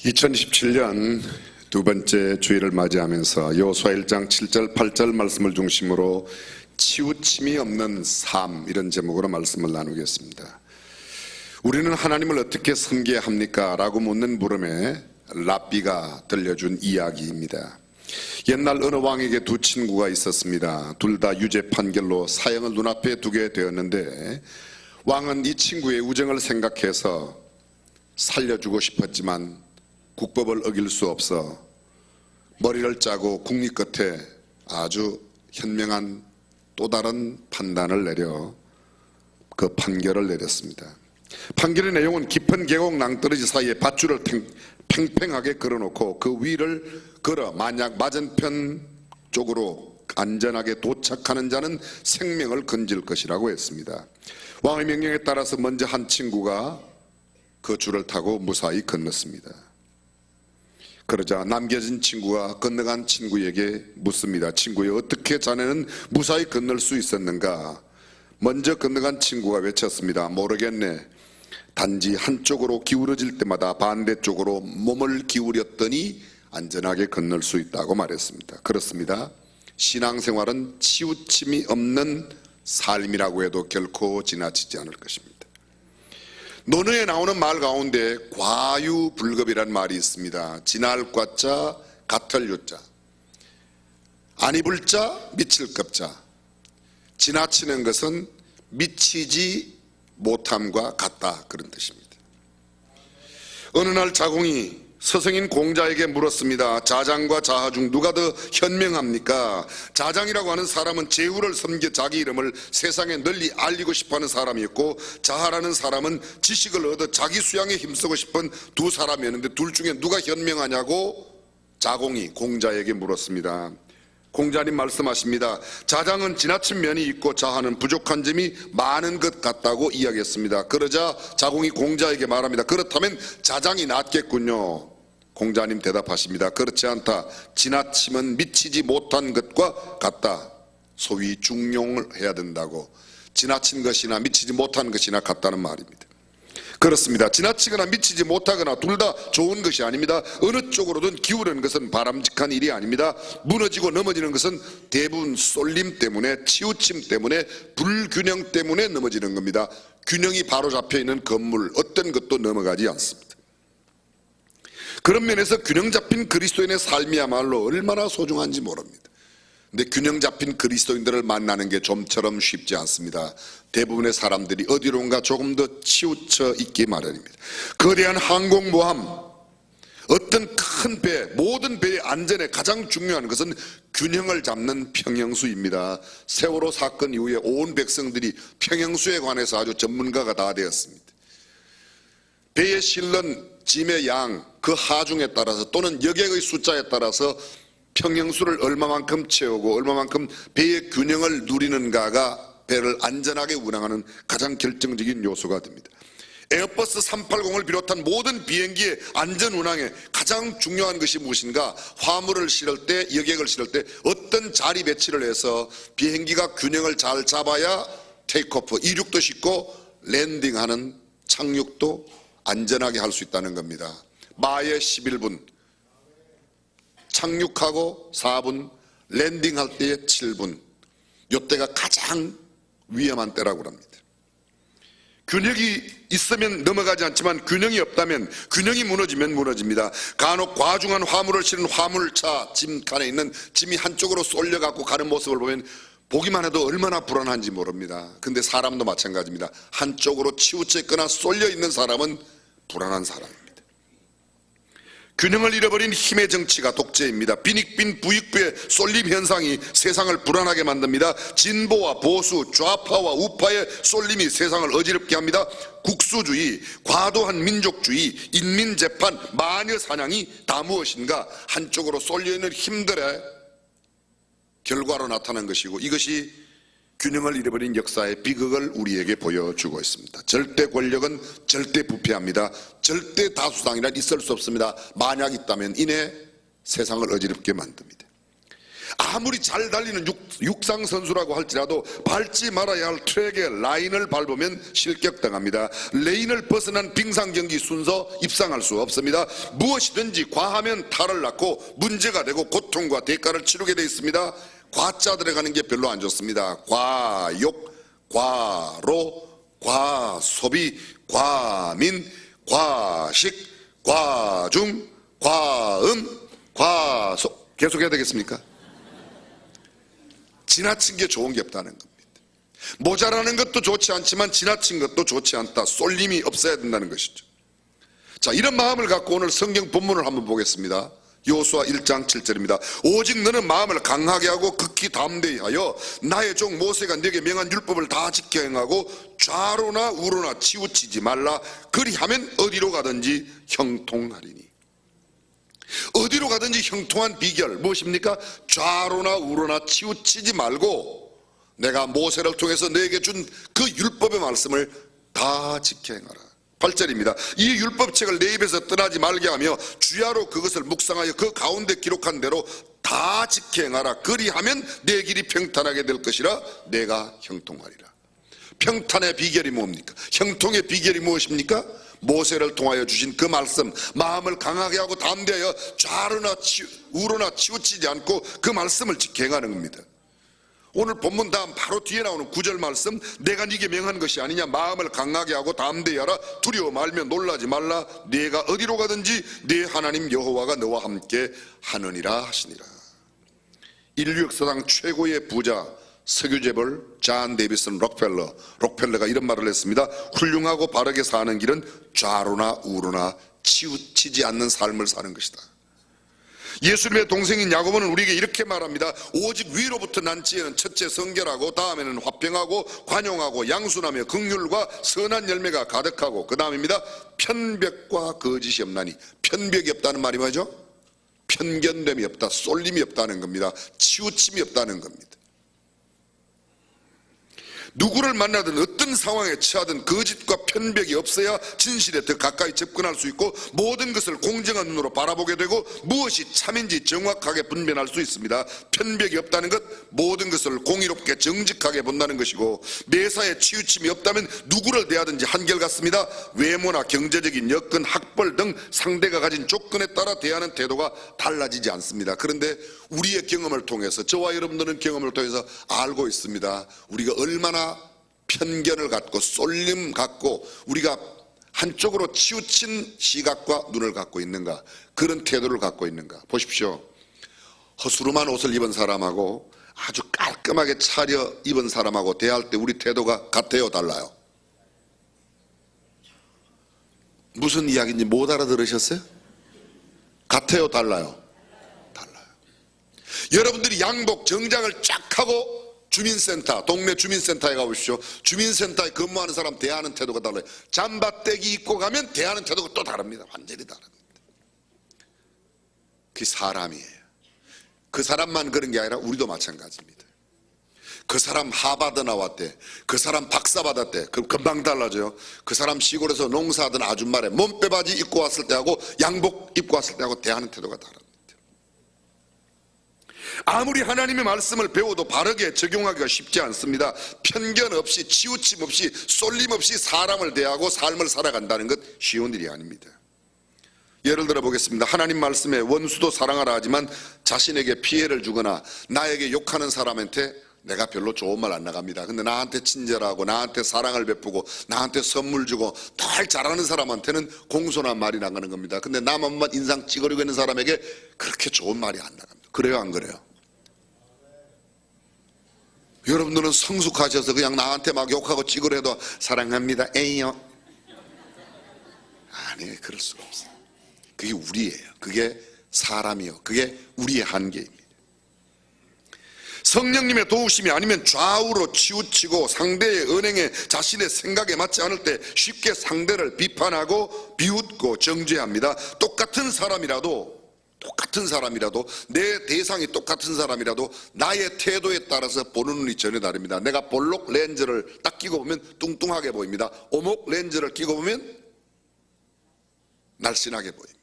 2027년 두 번째 주일을 맞이하면서 여호수아 1장 7절 8절 말씀을 중심으로 치우침이 없는 삶, 이런 제목으로 말씀을 나누겠습니다. 우리는 하나님을 어떻게 섬겨야 합니까? 라고 묻는 물음에 랍비가 들려준 이야기입니다. 옛날 어느 왕에게 두 친구가 있었습니다. 둘 다 유죄 판결로 사형을 눈앞에 두게 되었는데 왕은 이 친구의 우정을 생각해서 살려주고 싶었지만 국법을 어길 수 없어 머리를 짜고 국리 끝에 아주 현명한 또 다른 판단을 내려 그 판결을 내렸습니다. 판결의 내용은 깊은 계곡 낭떠러지 사이에 밧줄을 팽팽하게 걸어놓고 그 위를 걸어 만약 맞은편 쪽으로 안전하게 도착하는 자는 생명을 건질 것이라고 했습니다. 왕의 명령에 따라서 먼저 한 친구가 그 줄을 타고 무사히 건넜습니다. 그러자 남겨진 친구가 건너간 친구에게 묻습니다. 친구여, 어떻게 자네는 무사히 건널 수 있었는가? 먼저 건너간 친구가 외쳤습니다. 모르겠네. 단지 한쪽으로 기울어질 때마다 반대쪽으로 몸을 기울였더니 안전하게 건널 수 있다고 말했습니다. 그렇습니다. 신앙생활은 치우침이 없는 삶이라고 해도 결코 지나치지 않을 것입니다. 논어에 나오는 말 가운데 과유불급이란 말이 있습니다. 지날 과자, 같을 유자, 안 입을 자, 미칠 급자. 지나치는 것은 미치지 못함과 같다, 그런 뜻입니다. 어느 날 자공이 서성인 공자에게 물었습니다. 자장과 자하 중 누가 더 현명합니까? 자장이라고 하는 사람은 제후를 섬겨 자기 이름을 세상에 널리 알리고 싶어하는 사람이었고, 자하라는 사람은 지식을 얻어 자기 수양에 힘쓰고 싶은 두 사람이었는데 둘 중에 누가 현명하냐고 자공이 공자에게 물었습니다. 공자님 말씀하십니다. 자장은 지나친 면이 있고 자하는 부족한 점이 많은 것 같다고 이야기했습니다. 그러자 자공이 공자에게 말합니다. 그렇다면 자장이 낫겠군요. 공자님 대답하십니다. 그렇지 않다. 지나침은 미치지 못한 것과 같다. 소위 중용을 해야 된다고. 지나친 것이나 미치지 못한 것이나 같다는 말입니다. 그렇습니다. 지나치거나 미치지 못하거나 둘 다 좋은 것이 아닙니다. 어느 쪽으로든 기울는 것은 바람직한 일이 아닙니다. 무너지고 넘어지는 것은 대부분 쏠림 때문에, 치우침 때문에, 불균형 때문에 넘어지는 겁니다. 균형이 바로 잡혀있는 건물 어떤 것도 넘어가지 않습니다. 그런 면에서 균형 잡힌 그리스도인의 삶이야말로 얼마나 소중한지 모릅니다. 근데 균형 잡힌 그리스도인들을 만나는 게 좀처럼 쉽지 않습니다. 대부분의 사람들이 어디론가 조금 더 치우쳐 있기 마련입니다. 거대한 항공모함, 어떤 큰 배, 모든 배의 안전에 가장 중요한 것은 균형을 잡는 평형수입니다. 세월호 사건 이후에 온 백성들이 평형수에 관해서 아주 전문가가 다 되었습니다. 배에 실는 짐의 양, 그 하중에 따라서 또는 여객의 숫자에 따라서 평형수를 얼마만큼 채우고 얼마만큼 배의 균형을 누리는가가 배를 안전하게 운항하는 가장 결정적인 요소가 됩니다. 에어버스 380을 비롯한 모든 비행기의 안전 운항에 가장 중요한 것이 무엇인가? 화물을 실을 때, 여객을 실을 때 어떤 자리 배치를 해서 비행기가 균형을 잘 잡아야 테이크오프, 이륙도 쉽고 랜딩하는 착륙도 안전하게 할 수 있다는 겁니다. 마에 11분, 착륙하고 4분, 랜딩할 때에 7분. 이때가 가장 위험한 때라고 합니다. 균형이 있으면 넘어가지 않지만 균형이 없다면, 균형이 무너지면 무너집니다. 간혹 과중한 화물을 실은 화물차 짐칸에 있는 짐이 한쪽으로 쏠려갖고 가는 모습을 보면 보기만 해도 얼마나 불안한지 모릅니다. 근데 사람도 마찬가지입니다. 한쪽으로 치우쳐 있거나 쏠려 있는 사람은 불안한 사람입니다. 균형을 잃어버린 힘의 정치가 독재입니다. 빈익빈 부익부의 쏠림 현상이 세상을 불안하게 만듭니다. 진보와 보수, 좌파와 우파의 쏠림이 세상을 어지럽게 합니다. 국수주의, 과도한 민족주의, 인민재판, 마녀사냥이 다 무엇인가? 한쪽으로 쏠려있는 힘들의 결과로 나타난 것이고, 이것이 균형을 잃어버린 역사의 비극을 우리에게 보여주고 있습니다. 절대 권력은 절대 부패합니다. 절대 다수당이란 있을 수 없습니다. 만약 있다면 이내 세상을 어지럽게 만듭니다. 아무리 잘 달리는 육상 선수라고 할지라도 밟지 말아야 할 트랙의 라인을 밟으면 실격당합니다. 레인을 벗어난 빙상 경기 순서 입상할 수 없습니다. 무엇이든지 과하면 탈을 낳고 문제가 되고 고통과 대가를 치르게 되어 있습니다. 과자 들어가는 게 별로 안 좋습니다. 과욕, 과로, 과소비, 과민, 과식, 과중, 과음, 과소. 계속해야 되겠습니까? 지나친 게 좋은 게 없다는 겁니다. 모자라는 것도 좋지 않지만 지나친 것도 좋지 않다. 쏠림이 없어야 된다는 것이죠. 자, 이런 마음을 갖고 오늘 성경 본문을 한번 보겠습니다. 여호수아 1장 7절입니다. 오직 너는 마음을 강하게 하고 극히 담대히 하여 나의 종 모세가 네게 명한 율법을 다 지켜 행하고 좌로나 우로나 치우치지 말라. 그리하면 어디로 가든지 형통하리니. 어디로 가든지 형통한 비결 무엇입니까? 좌로나 우로나 치우치지 말고 내가 모세를 통해서 너에게 준 그 율법의 말씀을 다 지켜 행하라. 8절입니다. 이 율법책을 내 입에서 떠나지 말게 하며 주야로 그것을 묵상하여 그 가운데 기록한 대로 다 지켜 행하라. 그리하면 내 길이 평탄하게 될 것이라. 내가 형통하리라. 평탄의 비결이 뭡니까? 형통의 비결이 무엇입니까? 모세를 통하여 주신 그 말씀, 마음을 강하게 하고 담대하여 좌로나 우로나 치우치지 않고 그 말씀을 지켜 행하는 겁니다. 오늘 본문 다음 바로 뒤에 나오는 9절 말씀, 내가 네게 명한 것이 아니냐. 마음을 강하게 하고 담대히 하라. 두려워 말며 놀라지 말라. 네가 어디로 가든지 네 하나님 여호와가 너와 함께 하느니라 하시니라. 인류 역사상 최고의 부자 석유재벌 존 데이비슨 록펠러가 이런 말을 했습니다. 훌륭하고 바르게 사는 길은 좌로나 우로나 치우치지 않는 삶을 사는 것이다. 예수님의 동생인 야고보는 우리에게 이렇게 말합니다. 오직 위로부터 난 지혜는 첫째 성결하고 다음에는 화평하고 관용하고 양순하며 긍휼과 선한 열매가 가득하고 그 다음입니다. 편벽과 거짓이 없나니. 편벽이 없다는 말이 뭐죠? 편견됨이 없다, 쏠림이 없다는 겁니다. 치우침이 없다는 겁니다. 누구를 만나든 어떤 상황에 처하든 거짓과 편벽이 없어야 진실에 더 가까이 접근할 수 있고 모든 것을 공정한 눈으로 바라보게 되고 무엇이 참인지 정확하게 분별할 수 있습니다. 편벽이 없다는 것, 모든 것을 공의롭게 정직하게 본다는 것이고 매사에 치우침이 없다면 누구를 대하든지 한결같습니다. 외모나 경제적인 여건, 학벌 등 상대가 가진 조건에 따라 대하는 태도가 달라지지 않습니다. 그런데 우리의 경험을 통해서, 저와 여러분들은 경험을 통해서 알고 있습니다. 우리가 얼마나 편견을 갖고 쏠림 갖고 우리가 한쪽으로 치우친 시각과 눈을 갖고 있는가, 그런 태도를 갖고 있는가. 보십시오. 허스름한 옷을 입은 사람하고 아주 깔끔하게 차려 입은 사람하고 대할 때 우리 태도가 같아요, 달라요? 무슨 이야기인지 못 알아들으셨어요? 같아요, 달라요? 달라요. 여러분들이 양복 정장을 쫙 하고 주민센터, 동네 주민센터에 가보십시오. 주민센터에 근무하는 사람 대하는 태도가 달라요. 잠바떼기 입고 가면 대하는 태도가 또 다릅니다. 완전히 다릅니다. 그게 사람이에요. 그 사람만 그런 게 아니라 우리도 마찬가지입니다. 그 사람 하버드 나왔대, 그 사람 박사 받았대, 그럼 금방 달라져요. 그 사람 시골에서 농사하던 아줌마래 몸빼바지 입고 왔을 때하고 양복 입고 왔을 때하고 대하는 태도가 다릅니다. 아무리 하나님의 말씀을 배워도 바르게 적용하기가 쉽지 않습니다. 편견 없이, 치우침 없이, 쏠림 없이 사람을 대하고 삶을 살아간다는 것 쉬운 일이 아닙니다. 예를 들어 보겠습니다. 하나님 말씀에 원수도 사랑하라 하지만 자신에게 피해를 주거나 나에게 욕하는 사람한테 내가 별로 좋은 말 안 나갑니다. 근데 나한테 친절하고 나한테 사랑을 베푸고 나한테 선물 주고 늘 잘하는 사람한테는 공손한 말이 나가는 겁니다. 근데 남한번 인상 찌그러고 있는 사람에게 그렇게 좋은 말이 안 나갑니다. 그래요, 안 그래요? 여러분들은 성숙하셔서 그냥 나한테 막 욕하고 찌그러도 사랑합니다, 에이요. 아니, 그럴 수가 없어요. 그게 우리예요. 그게 사람이요. 그게 우리의 한계입니다. 성령님의 도우심이 아니면 좌우로 치우치고 상대의 언행에 자신의 생각에 맞지 않을 때 쉽게 상대를 비판하고 비웃고 정죄합니다. 똑같은 사람이라도 내 대상이 똑같은 사람이라도 나의 태도에 따라서 보는 눈이 전혀 다릅니다. 내가 볼록 렌즈를 딱 끼고 보면 뚱뚱하게 보입니다. 오목 렌즈를 끼고 보면 날씬하게 보입니다.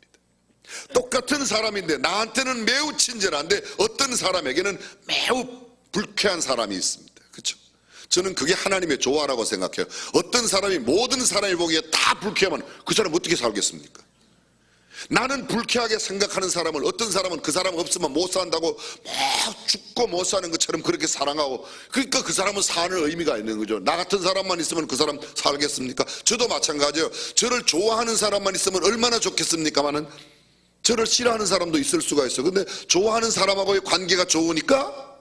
똑같은 사람인데 나한테는 매우 친절한데 어떤 사람에게는 매우 불쾌한 사람이 있습니다. 그렇죠? 저는 그게 하나님의 조화라고 생각해요. 어떤 사람이 모든 사람이 보기에 다 불쾌하면 그 사람 어떻게 살겠습니까? 나는 불쾌하게 생각하는 사람을 어떤 사람은 그 사람 없으면 못 산다고 막 죽고 못 사는 것처럼 그렇게 사랑하고, 그러니까 그 사람은 사는 의미가 있는 거죠. 나 같은 사람만 있으면 그 사람 살겠습니까? 저도 마찬가지예요. 저를 좋아하는 사람만 있으면 얼마나 좋겠습니까마는 저를 싫어하는 사람도 있을 수가 있어요. 근데 좋아하는 사람하고의 관계가 좋으니까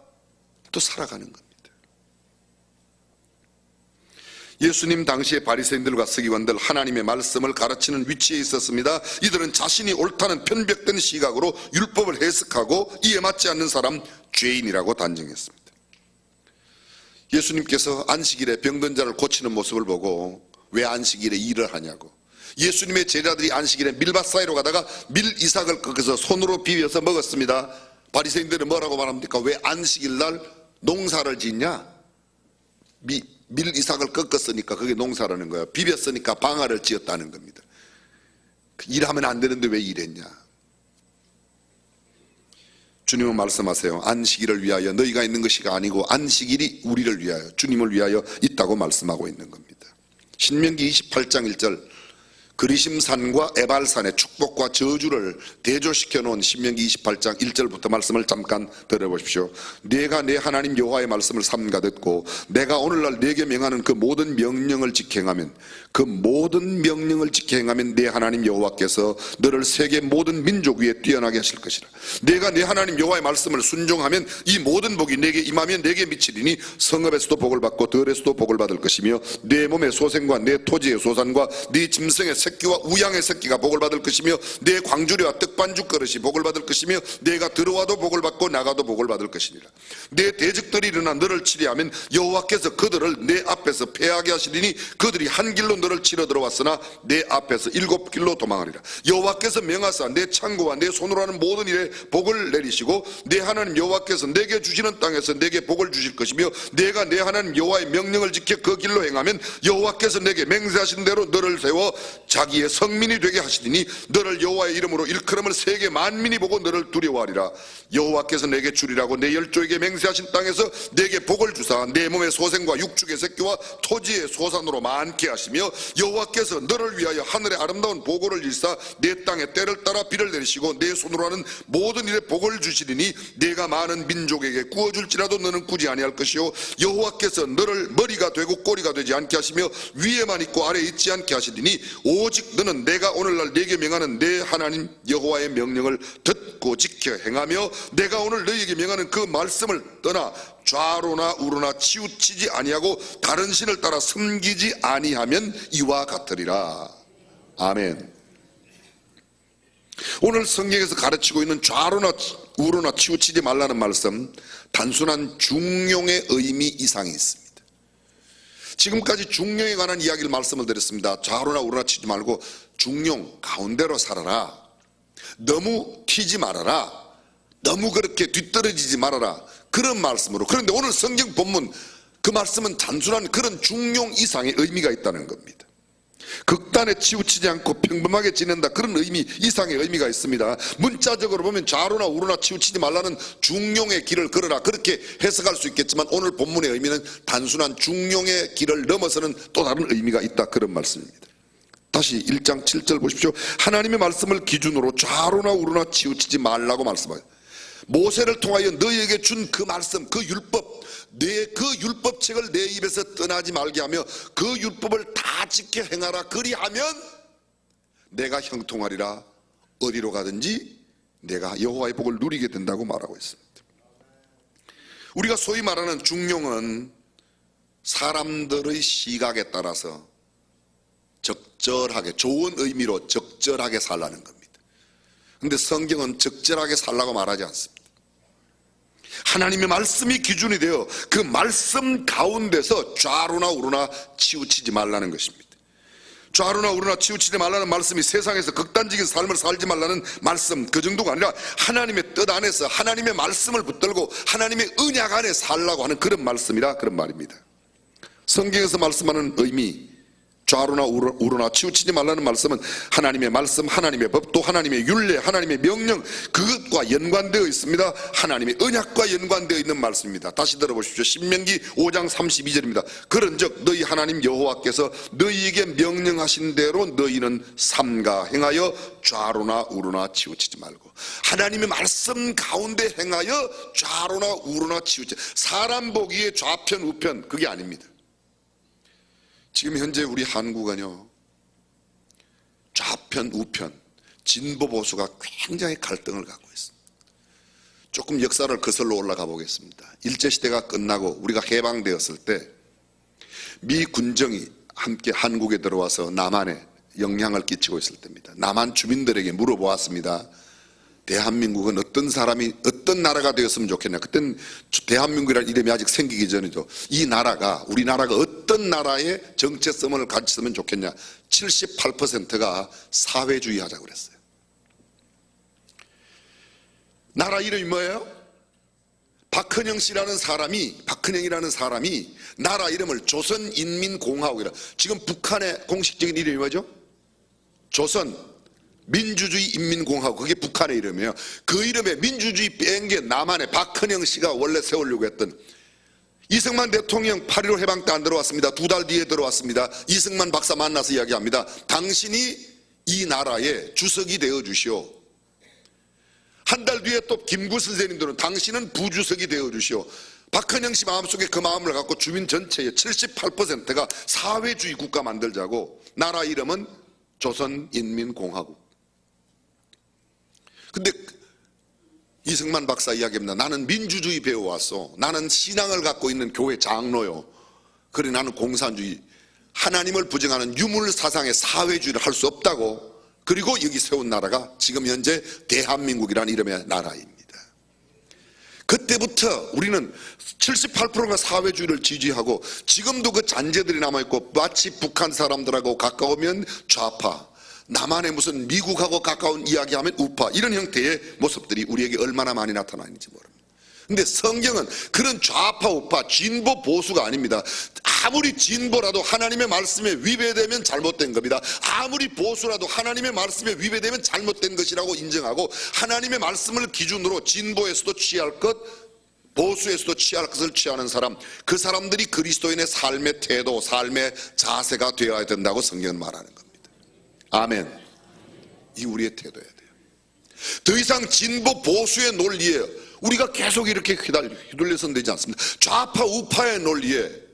또 살아가는 겁니다. 예수님 당시의 바리새인들과 서기관들 하나님의 말씀을 가르치는 위치에 있었습니다. 이들은 자신이 옳다는 편벽된 시각으로 율법을 해석하고 이에 맞지 않는 사람 죄인이라고 단정했습니다. 예수님께서 안식일에 병든 자를 고치는 모습을 보고 왜 안식일에 일을 하냐고, 예수님의 제자들이 안식일에 밀밭 사이로 가다가 밀 이삭을 꺾어서 손으로 비벼서 먹었습니다. 바리새인들은 뭐라고 말합니까? 왜 안식일날 농사를 짓냐? 밀 이삭을 꺾었으니까 그게 농사라는 거예요. 비볐으니까 방아를 찧었다는 겁니다. 일하면 안 되는데 왜 일했냐? 주님은 말씀하세요. 안식일을 위하여 너희가 있는 것이 아니고 안식일이 우리를 위하여, 주님을 위하여 있다고 말씀하고 있는 겁니다. 신명기 28장 1절, 그리심산과 에발산의 축복과 저주를 대조시켜 놓은 신명기 28장 1절부터 말씀을 잠깐 들어보십시오. 내가 내 하나님 여호와의 말씀을 삼가 듣고 내가 오늘날 내게 명하는 그 모든 명령을 지켜행하면, 그 모든 명령을 지켜행하면 내 하나님 여호와께서 너를 세계 모든 민족 위에 뛰어나게 하실 것이라. 내가 내 하나님 여호와의 말씀을 순종하면 이 모든 복이 내게 임하면 내게 미치리니 성읍에서도 복을 받고 들에서도 복을 받을 것이며 내 몸의 소생과 내 토지의 소산과 네 짐승의 새끼와 우양의 새끼가 복을 받을 것이며 내 광주리와 떡반죽 그릇이 복을 받을 것이며 내가 들어와도 복을 받고 나가도 복을 받을 것이니라. 내 대적들이 일어나 너를 치리하면 여호와께서 그들을 내 앞에서 패하게 하시리니 그들이 한 길로 너를 치러 들어왔으나 내 앞에서 7길로 도망하리라. 여호와께서 명하사 내 창고와 내 손으로 하는 모든 일에 복을 내리시고 내 하나님 여호와께서 내게 주시는 땅에서 내게 복을 주실 것이며 내가 내 하나님 여호와의 명령을 지켜 그 길로 행하면 여호와께서 내게 맹세하신 대로 너를 세워 자기의 성민이 되게 하시리니 너를 여호와의 이름으로 일컬음을 세계 만민이 보고 너를 두려워하리라. 여호와께서 내게 주리라고 내 열조에게 맹세하신 땅에서 내게 복을 주사 내 몸의 소생과 육축의 새끼와 토지의 소산으로 많게 하시며 여호와께서 너를 위하여 하늘의 아름다운 보고를 일사 내 땅에 때를 따라 비를 내리시고 내 손으로 하는 모든 일에 복을 주시리니 내가 많은 민족에게 구워줄지라도 너는 꾸지 아니할 것이요 여호와께서 너를 머리가 되고 꼬리가 되지 않게 하시며 위에만 있고 아래에 있지 않게 하시리니 오직 너는 내가 오늘날 네게 명하는 내 하나님 여호와의 명령을 듣고 지켜 행하며 내가 오늘 너희에게 명하는 그 말씀을 떠나 좌로나 우로나 치우치지 아니하고 다른 신을 따라 섬기지 아니하면 이와 같으리라. 아멘. 오늘 성경에서 가르치고 있는 좌로나 우로나 치우치지 말라는 말씀, 단순한 중용의 의미 이상이 있습니다. 지금까지 중용에 관한 이야기를 말씀을 드렸습니다. 좌로나 우로나 치지 말고 중용, 가운데로 살아라. 너무 튀지 말아라. 너무 그렇게 뒤떨어지지 말아라. 그런 말씀으로. 그런데 오늘 성경 본문 그 말씀은 단순한 그런 중용 이상의 의미가 있다는 겁니다. 극단에 치우치지 않고 평범하게 지낸다, 그런 의미 이상의 의미가 있습니다. 문자적으로 보면 좌로나 우로나 치우치지 말라는 중용의 길을 걸어라, 그렇게 해석할 수 있겠지만 오늘 본문의 의미는 단순한 중용의 길을 넘어서는 또 다른 의미가 있다, 그런 말씀입니다. 다시 1장 7절 보십시오. 하나님의 말씀을 기준으로 좌로나 우로나 치우치지 말라고 말씀하세요. 모세를 통하여 너희에게 준 그 말씀, 그 율법, 그 율법책을 내 입에서 떠나지 말게 하며 그 율법을 다 지켜 행하라. 그리하면 내가 형통하리라. 어디로 가든지 내가 여호와의 복을 누리게 된다고 말하고 있습니다. 우리가 소위 말하는 중용은 사람들의 시각에 따라서 적절하게, 좋은 의미로 적절하게 살라는 겁니다. 그런데 성경은 적절하게 살라고 말하지 않습니다. 하나님의 말씀이 기준이 되어 그 말씀 가운데서 좌로나 우로나 치우치지 말라는 것입니다. 좌로나 우로나 치우치지 말라는 말씀이 세상에서 극단적인 삶을 살지 말라는 말씀, 그 정도가 아니라 하나님의 뜻 안에서 하나님의 말씀을 붙들고 하나님의 언약 안에 살라고 하는 그런 말씀이라, 그런 말입니다. 성경에서 말씀하는 의미, 좌로나 우로나 치우치지 말라는 말씀은 하나님의 말씀, 하나님의 법, 또 하나님의 율례, 하나님의 명령, 그것과 연관되어 있습니다. 하나님의 언약과 연관되어 있는 말씀입니다. 다시 들어보십시오. 신명기 5장 32절입니다. 그런즉 너희 하나님 여호와께서 너희에게 명령하신 대로 너희는 삼가 행하여 좌로나 우로나 치우치지 말고, 하나님의 말씀 가운데 행하여 좌로나 우로나 치우치지, 사람 보기에 좌편 우편 그게 아닙니다. 지금 현재 우리 한국은요, 좌편 우편 진보 보수가 굉장히 갈등을 갖고 있습니다. 조금 역사를 거슬러 올라가 보겠습니다. 일제시대가 끝나고 우리가 해방되었을 때 미 군정이 함께 한국에 들어와서 남한에 영향을 끼치고 있을 때입니다. 남한 주민들에게 물어보았습니다. 대한민국은 어떤 사람이, 어떤 나라가 되었으면 좋겠냐. 그때는 대한민국이라는 이름이 아직 생기기 전이죠. 이 나라가, 우리나라가 어떤 나라의 정체성을 가졌으면 좋겠냐. 78%가 사회주의 하자고 그랬어요. 나라 이름이 뭐예요? 박헌영 씨라는 사람이, 박헌영이라는 사람이 나라 이름을 조선인민공화국이라. 지금 북한의 공식적인 이름이 뭐죠? 조선 민주주의 인민공화국, 그게 북한의 이름이에요. 그 이름에 민주주의 뺀 게 남한의 박헌영 씨가 원래 세우려고 했던. 이승만 대통령 8.15 해방 때 안 들어왔습니다. 2달 뒤에 들어왔습니다. 이승만 박사 만나서 이야기합니다. 당신이 이 나라의 주석이 되어 주시오. 한 달 뒤에 또 김구 선생님들은 당신은 부주석이 되어 주시오. 박헌영 씨 마음속에 그 마음을 갖고 주민 전체의 78%가 사회주의 국가 만들자고, 나라 이름은 조선인민공화국. 근데 이승만 박사 이야기합니다. 나는 민주주의 배워왔어. 나는 신앙을 갖고 있는 교회 장로요. 그래, 나는 공산주의, 하나님을 부정하는 유물 사상의 사회주의를 할 수 없다고. 그리고 여기 세운 나라가 지금 현재 대한민국이라는 이름의 나라입니다. 그때부터 우리는 78%가 사회주의를 지지하고, 지금도 그 잔재들이 남아있고, 마치 북한 사람들하고 가까우면 좌파, 남한에 무슨 미국하고 가까운 이야기하면 우파, 이런 형태의 모습들이 우리에게 얼마나 많이 나타나는지 모릅니다. 근데 성경은 그런 좌파 우파 진보 보수가 아닙니다. 아무리 진보라도 하나님의 말씀에 위배되면 잘못된 겁니다. 아무리 보수라도 하나님의 말씀에 위배되면 잘못된 것이라고 인정하고, 하나님의 말씀을 기준으로 진보에서도 취할 것, 보수에서도 취할 것을 취하는 사람, 그 사람들이 그리스도인의 삶의 태도, 삶의 자세가 되어야 된다고 성경은 말하는 겁니다. 아멘. 이 우리의 태도여야 돼요. 더 이상 진보 보수의 논리에 우리가 계속 이렇게 휘둘려서는 되지 않습니다. 좌파 우파의 논리에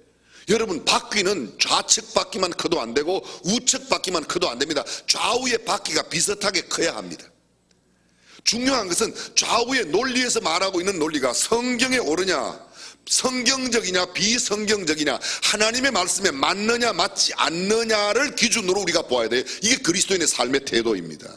여러분, 바퀴는 좌측 바퀴만 커도 안 되고 우측 바퀴만 커도 안 됩니다. 좌우의 바퀴가 비슷하게 커야 합니다. 중요한 것은 좌우의 논리에서 말하고 있는 논리가 성경에 옳으냐, 성경적이냐 비성경적이냐, 하나님의 말씀에 맞느냐 맞지 않느냐를 기준으로 우리가 보아야 돼요. 이게 그리스도인의 삶의 태도입니다.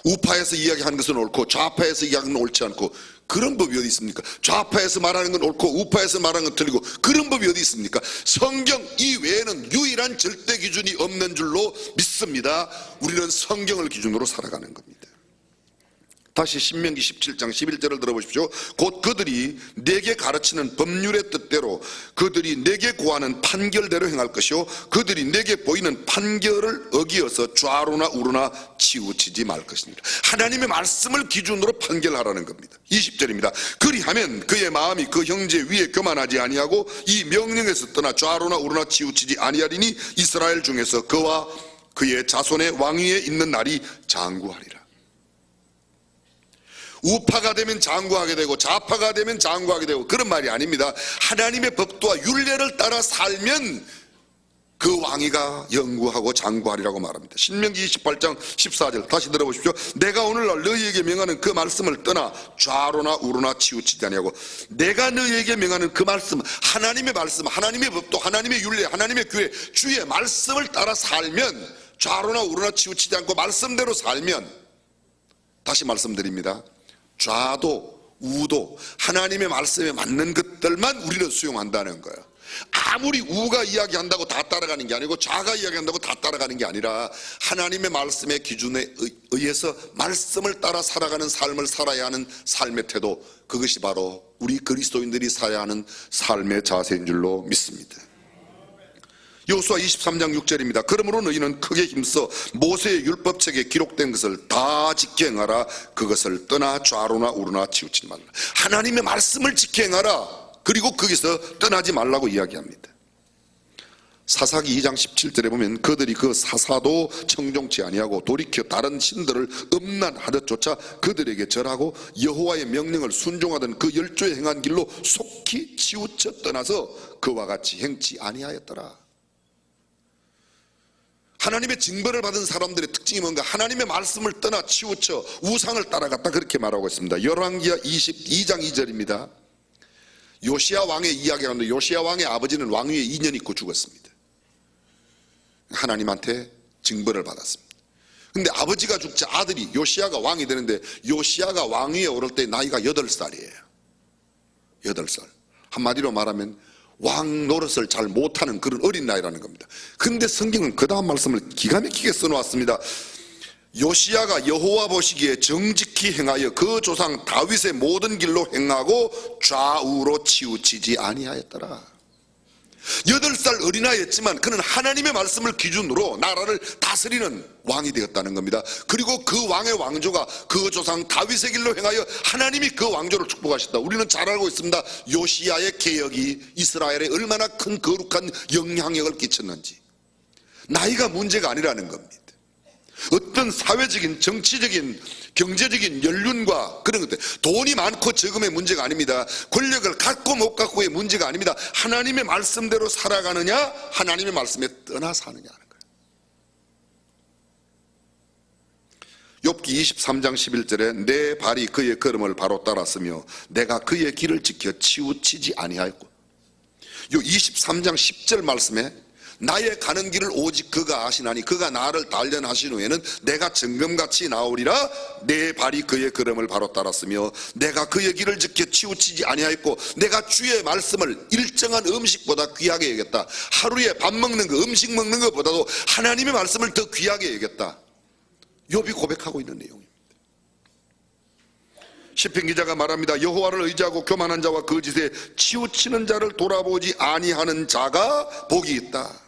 우파에서 이야기하는 것은 옳고 좌파에서 이야기하는 건 옳지 않고, 그런 법이 어디 있습니까? 좌파에서 말하는 건 옳고 우파에서 말하는 건 틀리고, 그런 법이 어디 있습니까? 성경 이외에는 유일한 절대 기준이 없는 줄로 믿습니다. 우리는 성경을 기준으로 살아가는 겁니다. 다시 신명기 17장 11절을 들어보십시오. 곧 그들이 내게 가르치는 법률의 뜻대로 그들이 내게 고하는 판결대로 행할 것이요, 그들이 내게 보이는 판결을 어기어서 좌로나 우로나 치우치지 말 것입니다. 하나님의 말씀을 기준으로 판결하라는 겁니다. 20절입니다. 그리하면 그의 마음이 그 형제 위에 교만하지 아니하고 이 명령에서 떠나 좌로나 우로나 치우치지 아니하리니 이스라엘 중에서 그와 그의 자손의 왕위에 있는 날이 장구하리라. 우파가 되면 장구하게 되고 좌파가 되면 장구하게 되고, 그런 말이 아닙니다. 하나님의 법도와 율례를 따라 살면 그 왕위가 영구하고 장구하리라고 말합니다. 신명기 28장 14절 다시 들어보십시오. 내가 오늘날 너희에게 명하는 그 말씀을 떠나 좌로나 우로나 치우치지 아니하고, 내가 너희에게 명하는 그 말씀, 하나님의 말씀, 하나님의 법도, 하나님의 율례, 하나님의 교회, 주의 말씀을 따라 살면, 좌로나 우로나 치우치지 않고 말씀대로 살면, 다시 말씀드립니다, 좌도 우도 하나님의 말씀에 맞는 것들만 우리는 수용한다는 거예요. 아무리 우가 이야기한다고 다 따라가는 게 아니고 좌가 이야기한다고 다 따라가는 게 아니라, 하나님의 말씀의 기준에 의해서 말씀을 따라 살아가는 삶을 살아야 하는 삶의 태도, 그것이 바로 우리 그리스도인들이 살아야 하는 삶의 자세인 줄로 믿습니다. 여호수아 23장 6절입니다. 그러므로 너희는 크게 힘써 모세의 율법책에 기록된 것을 다 지켜 행하라. 그것을 떠나 좌로나 우로나 치우치지 말라. 하나님의 말씀을 지켜 행하라. 그리고 거기서 떠나지 말라고 이야기합니다. 사사기 2장 17절에 보면 그들이 그 사사도 청종치 아니하고 돌이켜 다른 신들을 음란하듯 쫓아 그들에게 절하고 여호와의 명령을 순종하던 그 열조에 행한 길로 속히 치우쳐 떠나서 그와 같이 행치 아니하였더라. 하나님의 징벌을 받은 사람들의 특징이 뭔가? 하나님의 말씀을 떠나 치우쳐 우상을 따라갔다, 그렇게 말하고 있습니다. 열왕기하 22장 2절입니다. 요시야 왕의 이야기가 나오는데 요시야 왕의 아버지는 왕위에 2년 있고 죽었습니다. 하나님한테 징벌을 받았습니다. 근데 아버지가 죽자 아들이 요시야가 왕이 되는데 요시야가 왕위에 오를 때 나이가 8살이에요 8살. 한마디로 말하면 왕 노릇을 잘 못하는 그런 어린 나이라는 겁니다. 근데 성경은 그 다음 말씀을 기가 막히게 써놓았습니다. 요시야가 여호와 보시기에 정직히 행하여 그 조상 다윗의 모든 길로 행하고 좌우로 치우치지 아니하였더라. 8살 어린아이였지만 그는 하나님의 말씀을 기준으로 나라를 다스리는 왕이 되었다는 겁니다. 그리고 그 왕의 왕조가 그 조상 다윗의 길로 행하여 하나님이 그 왕조를 축복하셨다. 우리는 잘 알고 있습니다. 요시야의 개혁이 이스라엘에 얼마나 큰 거룩한 영향력을 끼쳤는지. 나이가 문제가 아니라는 겁니다. 어떤 사회적인, 정치적인, 경제적인 연륜과 그런 것들, 돈이 많고 적음의 문제가 아닙니다. 권력을 갖고 못 갖고의 문제가 아닙니다. 하나님의 말씀대로 살아가느냐, 하나님의 말씀에 떠나 사느냐 하는 거예요. 욥기 23장 11절에 내 발이 그의 걸음을 바로 따랐으며 내가 그의 길을 지켜 치우치지 아니하였고, 요 23장 10절 말씀에 나의 가는 길을 오직 그가 아시나니 그가 나를 단련하신 후에는 내가 정금같이 나오리라. 내 발이 그의 걸음을 바로 따랐으며 내가 그의 길을 지켜 치우치지 아니하였고 내가 주의 말씀을 일정한 음식보다 귀하게 여겼다. 하루에 밥 먹는 거, 음식 먹는 것보다도 하나님의 말씀을 더 귀하게 여겼다. 욥이 고백하고 있는 내용입니다. 시편 기자가 말합니다. 여호와를 의지하고 교만한 자와 거짓에 치우치는 자를 돌아보지 아니하는 자가 복이 있다.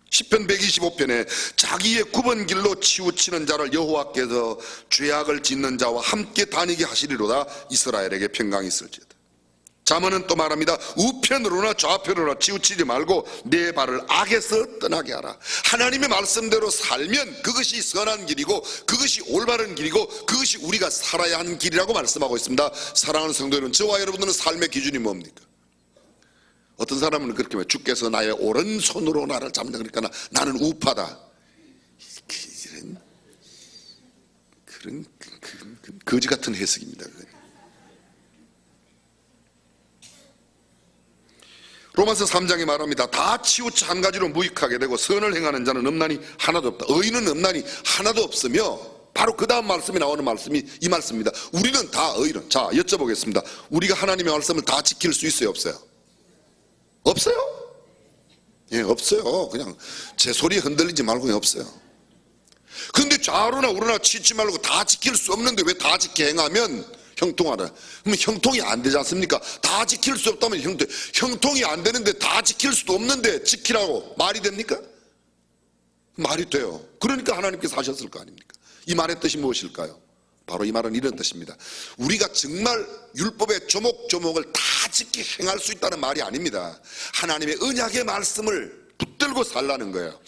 시편 125편에 자기의 굽은 길로 치우치는 자를 여호와께서 죄악을 짓는 자와 함께 다니게 하시리로다. 이스라엘에게 평강이 있을지어다. 잠언은 또 말합니다. 우편으로나 좌편으로나 치우치지 말고 내 발을 악에서 떠나게 하라. 하나님의 말씀대로 살면 그것이 선한 길이고 그것이 올바른 길이고 그것이 우리가 살아야 하는 길이라고 말씀하고 있습니다. 사랑하는 성도 여러분, 저와 여러분들은 삶의 기준이 뭡니까? 어떤 사람은 그렇게 말해요. 주께서 나의 오른손으로 나를 잡는다 그러니까 나는 우파다. 그런 거지 같은 해석입니다. 로마서 3장에 말합니다. 다 치우쳐 한 가지로 무익하게 되고 선을 행하는 자는 없나니 하나도 없다. 의인은 없나니 하나도 없으며, 바로 그 다음 말씀이 나오는 말씀이 이 말씀입니다. 우리는 다 의인. 자, 여쭤보겠습니다. 우리가 하나님의 말씀을 다 지킬 수 있어요, 없어요? 없어요? 예, 없어요. 그냥 제 소리에 흔들리지 말고 없어요. 근데 좌로나 우로나 치지 말고 다 지킬 수 없는데 왜 다 지켜 행하면 형통하라. 그러면 형통이 안 되지 않습니까? 다 지킬 수 없다면 형통이 안 되는데 다 지킬 수도 없는데 지키라고 말이 됩니까? 말이 돼요. 그러니까 하나님께서 하셨을 거 아닙니까? 이 말의 뜻이 무엇일까요? 바로 이 말은 이런 뜻입니다. 우리가 정말 율법의 조목조목을 다 지켜 행할 수 있다는 말이 아닙니다. 하나님의 언약의 말씀을 붙들고 살라는 거예요.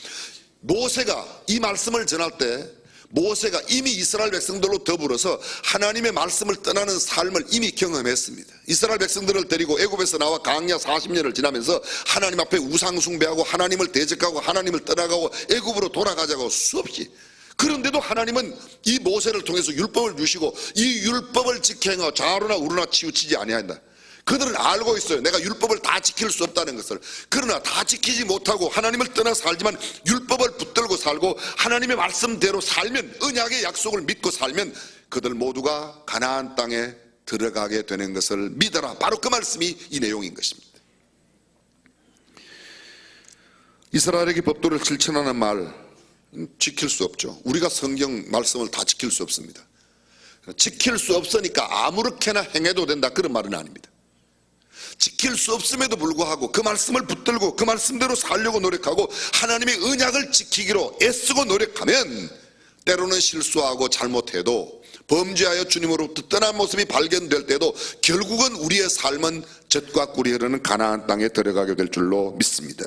모세가 이 말씀을 전할 때 모세가 이미 이스라엘 백성들로 더불어서 하나님의 말씀을 떠나는 삶을 이미 경험했습니다. 이스라엘 백성들을 데리고 애굽에서 나와 광야 40년을 지나면서 하나님 앞에 우상 숭배하고 하나님을 대적하고 하나님을 떠나가고 애굽으로 돌아가자고 수없이, 그런데도 하나님은 이 모세를 통해서 율법을 주시고 이 율법을 지켜 행하고 좌로나 우로나 치우치지 아니한다. 그들은 알고 있어요. 내가 율법을 다 지킬 수 없다는 것을. 그러나 다 지키지 못하고 하나님을 떠나 살지만 율법을 붙들고 살고 하나님의 말씀대로 살면, 언약의 약속을 믿고 살면 그들 모두가 가나안 땅에 들어가게 되는 것을 믿어라. 바로 그 말씀이 이 내용인 것입니다. 이스라엘에게 법도를 실천하는 말 지킬 수 없죠. 우리가 성경 말씀을 다 지킬 수 없습니다. 지킬 수 없으니까 아무렇게나 행해도 된다, 그런 말은 아닙니다. 지킬 수 없음에도 불구하고 그 말씀을 붙들고 그 말씀대로 살려고 노력하고 하나님의 언약을 지키기로 애쓰고 노력하면 때로는 실수하고 잘못해도 범죄하여 주님으로부터 떠난 모습이 발견될 때도 결국은 우리의 삶은 젖과 꿀이 흐르는 가나안 땅에 들어가게 될 줄로 믿습니다.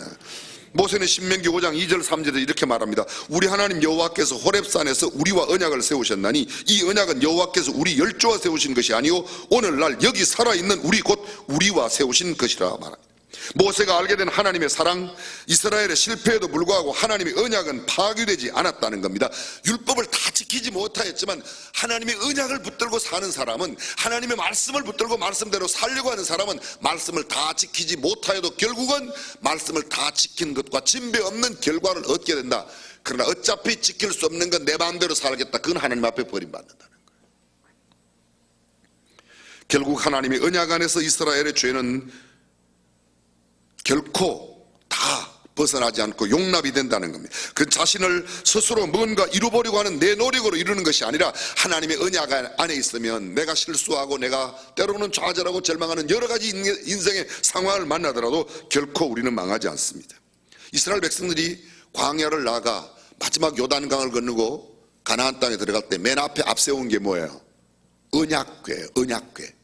모세는 신명기 5장 2절 3절에 이렇게 말합니다. 우리 하나님 여호와께서 호렙산에서 우리와 언약을 세우셨나니 이 언약은 여호와께서 우리 열조와 세우신 것이 아니요 오늘날 여기 살아있는 우리 곧 우리와 세우신 것이라 말합니다. 모세가 알게 된 하나님의 사랑, 이스라엘의 실패에도 불구하고 하나님의 언약은 파괴되지 않았다는 겁니다. 율법을 다 지키지 못하였지만 하나님의 언약을 붙들고 사는 사람은, 하나님의 말씀을 붙들고 말씀대로 살려고 하는 사람은 말씀을 다 지키지 못하여도 결국은 말씀을 다 지킨 것과 진배 없는 결과를 얻게 된다. 그러나 어차피 지킬 수 없는 건 내 마음대로 살겠다. 그건 하나님 앞에 버림받는다는 거예요. 결국 하나님의 언약 안에서 이스라엘의 죄는 결코 다 벗어나지 않고 용납이 된다는 겁니다. 그 자신을 스스로 뭔가 이루보려고 하는 내 노력으로 이루는 것이 아니라 하나님의 언약 안에 있으면 내가 실수하고 내가 때로는 좌절하고 절망하는 여러 가지 인생의 상황을 만나더라도 결코 우리는 망하지 않습니다. 이스라엘 백성들이 광야를 나가 마지막 요단강을 건너고 가나안 땅에 들어갈 때 맨 앞에 앞세운 게 뭐예요? 언약궤예요. 언약궤.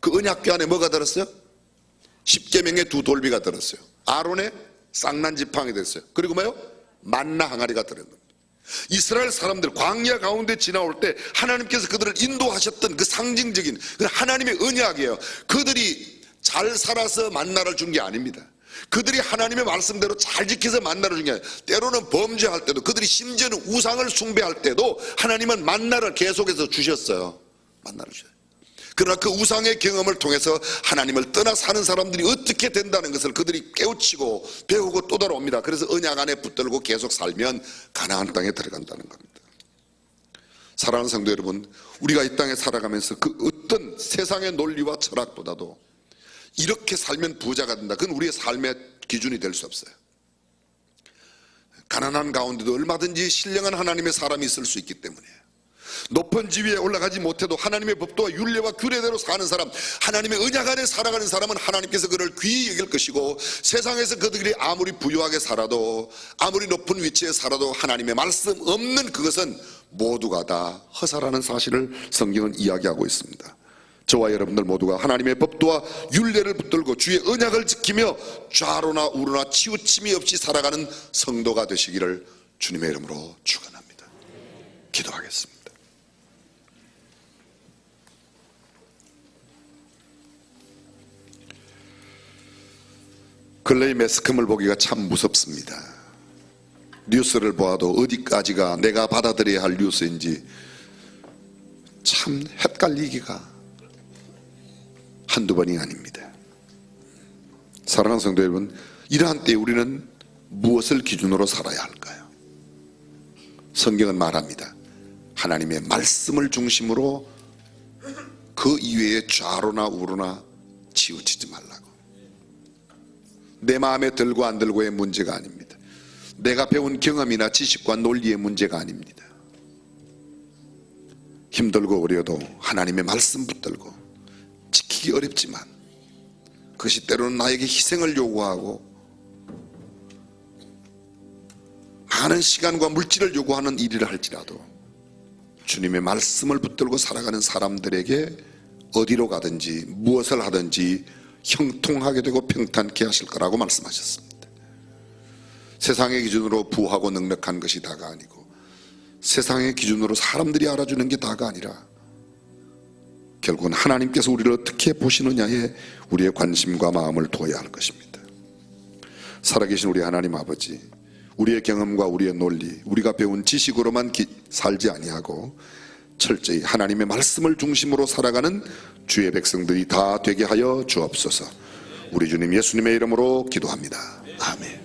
그 언약궤 안에 뭐가 들었어요? 10계명의 두 돌비가 들었어요. 아론의 쌍난 지팡이 들었어요. 그리고 뭐요? 만나 항아리가 들은 겁니다. 이스라엘 사람들 광야 가운데 지나올 때 하나님께서 그들을 인도하셨던 그 상징적인 그 하나님의 언약이에요. 그들이 잘 살아서 만나를 준 게 아닙니다. 그들이 하나님의 말씀대로 잘 지켜서 만나를 준 게 아니라 때로는 범죄할 때도, 그들이 심지어는 우상을 숭배할 때도 하나님은 만나를 계속해서 주셨어요. 만나를 주셨어요. 그러나 그 우상의 경험을 통해서 하나님을 떠나 사는 사람들이 어떻게 된다는 것을 그들이 깨우치고 배우고 또 돌아옵니다. 그래서 언약 안에 붙들고 계속 살면 가나안 땅에 들어간다는 겁니다. 사랑하는 성도 여러분, 우리가 이 땅에 살아가면서 그 어떤 세상의 논리와 철학보다도 이렇게 살면 부자가 된다, 그건 우리의 삶의 기준이 될 수 없어요. 가난한 가운데도 얼마든지 신령한 하나님의 사람이 있을 수 있기 때문에, 높은 지위에 올라가지 못해도 하나님의 법도와 율례와 규례대로 사는 사람, 하나님의 언약 안에 살아가는 사람은 하나님께서 그를 귀히 여길 것이고, 세상에서 그들이 아무리 부유하게 살아도 아무리 높은 위치에 살아도 하나님의 말씀 없는 그것은 모두가 다 허사라는 사실을 성경은 이야기하고 있습니다. 저와 여러분들 모두가 하나님의 법도와 율례를 붙들고 주의 언약을 지키며 좌로나 우로나 치우침이 없이 살아가는 성도가 되시기를 주님의 이름으로 축원합니다. 기도하겠습니다. 근래의 매스컴을 보기가 참 무섭습니다. 뉴스를 보아도 어디까지가 내가 받아들여야 할 뉴스인지 참 헷갈리기가 한두 번이 아닙니다. 사랑하는 성도 여러분, 이러한 때에 우리는 무엇을 기준으로 살아야 할까요? 성경은 말합니다. 하나님의 말씀을 중심으로 그 이외에 좌로나 우로나 치우치지 말라고. 내 마음에 들고 안 들고의 문제가 아닙니다. 내가 배운 경험이나 지식과 논리의 문제가 아닙니다. 힘들고 어려도 하나님의 말씀 붙들고 지키기 어렵지만 그것이 때로는 나에게 희생을 요구하고 많은 시간과 물질을 요구하는 일이라 할지라도 주님의 말씀을 붙들고 살아가는 사람들에게 어디로 가든지 무엇을 하든지 형통하게 되고 평탄케 하실 거라고 말씀하셨습니다. 세상의 기준으로 부하고 넉넉한 것이 다가 아니고, 세상의 기준으로 사람들이 알아주는 게 다가 아니라 결국은 하나님께서 우리를 어떻게 보시느냐에 우리의 관심과 마음을 두어야 할 것입니다. 살아계신 우리 하나님 아버지, 우리의 경험과 우리의 논리, 우리가 배운 지식으로만 살지 아니하고 철저히 하나님의 말씀을 중심으로 살아가는 주의 백성들이 다 되게 하여 주옵소서. 우리 주님 예수님의 이름으로 기도합니다. 아멘.